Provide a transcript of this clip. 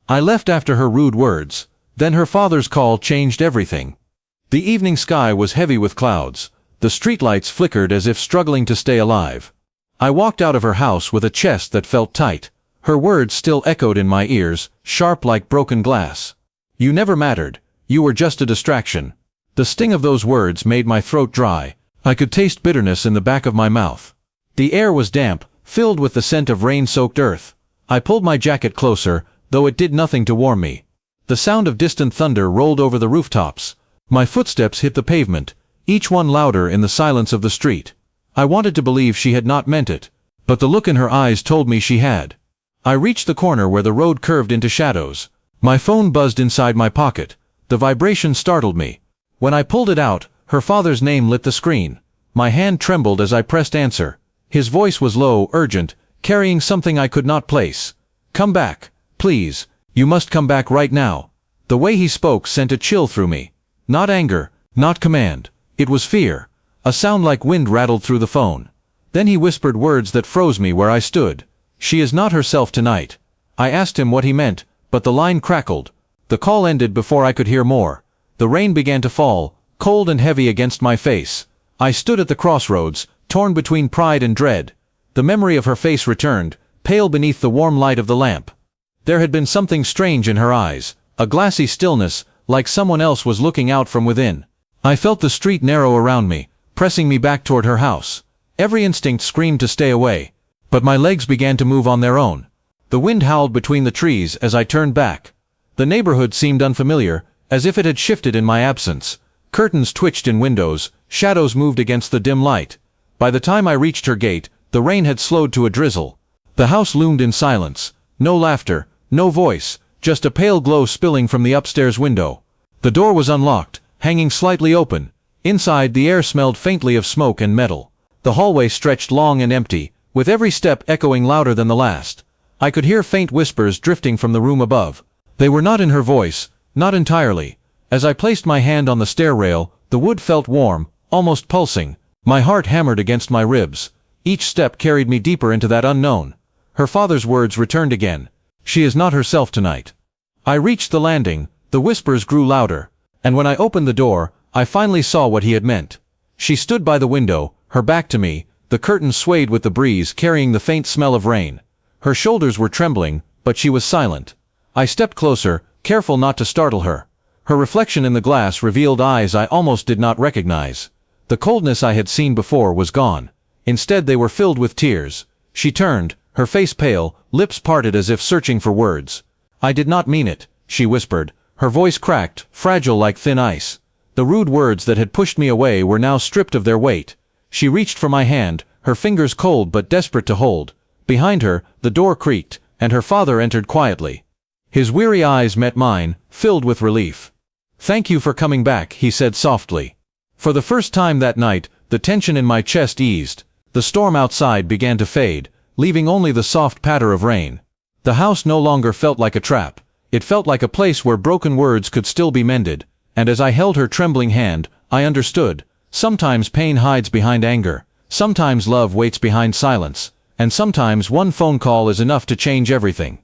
I left after her rude words. Then her father's call changed everything. The evening sky was heavy with clouds. The streetlights flickered as if struggling to stay alive. I walked out of her house with a chest that felt tight. Her words still echoed in my ears, sharp like broken glass. You never mattered. You were just a distraction. The sting of those words made my throat dry. I could taste bitterness in the back of my mouth. The air was damp, filled with the scent of rain-soaked earth. I pulled my jacket closer, though it did nothing to warm me. The sound of distant thunder rolled over the rooftops. My footsteps hit the pavement, each one louder in the silence of the street. I wanted to believe she had not meant it, but the look in her eyes told me she had. I reached the corner where the road curved into shadows. My phone buzzed inside my pocket. The vibration startled me. When I pulled it out, her father's name lit the screen. My hand trembled as I pressed answer. His voice was low, urgent, carrying something I could not place. Come back, please. You must come back right now. The way he spoke sent a chill through me. Not anger, not command. It was fear. A sound like wind rattled through the phone. Then he whispered words that froze me where I stood. She is not herself tonight. I asked him what he meant, but the line crackled. The call ended before I could hear more. The rain began to fall, cold and heavy against my face. I stood at the crossroads, torn between pride and dread. The memory of her face returned, pale beneath the warm light of the lamp. There had been something strange in her eyes, a glassy stillness, like someone else was looking out from within. I felt the street narrow around me, pressing me back toward her house. Every instinct screamed to stay away, but my legs began to move on their own. The wind howled between the trees as I turned back. The neighborhood seemed unfamiliar, as if it had shifted in my absence. Curtains twitched in windows, shadows moved against the dim light. By the time I reached her gate, the rain had slowed to a drizzle. The house loomed in silence. No laughter, no voice, just a pale glow spilling from the upstairs window. The door was unlocked, hanging slightly open. Inside, the air smelled faintly of smoke and metal. The hallway stretched long and empty, with every step echoing louder than the last. I could hear faint whispers drifting from the room above. They were not in her voice, not entirely. As I placed my hand on the stair rail, the wood felt warm, almost pulsing. My heart hammered against my ribs. Each step carried me deeper into that unknown. Her father's words returned again. She is not herself tonight. I reached the landing. The whispers grew louder, and when I opened the door, I finally saw what he had meant. She stood by the window, her back to me, the curtains swayed with the breeze carrying the faint smell of rain. Her shoulders were trembling, but she was silent. I stepped closer, careful not to startle her. Her reflection in the glass revealed eyes I almost did not recognize. The coldness I had seen before was gone. Instead they were filled with tears. She turned, her face pale, lips parted as if searching for words. I did not mean it, she whispered. Her voice cracked, fragile like thin ice. The rude words that had pushed me away were now stripped of their weight. She reached for my hand, her fingers cold but desperate to hold. Behind her, the door creaked, and her father entered quietly. His weary eyes met mine, filled with relief. "Thank you for coming back," he said softly. For the first time that night, the tension in my chest eased. The storm outside began to fade, leaving only the soft patter of rain. The house no longer felt like a trap. It felt like a place where broken words could still be mended, and as I held her trembling hand, I understood. Sometimes pain hides behind anger, sometimes love waits behind silence, and sometimes one phone call is enough to change everything.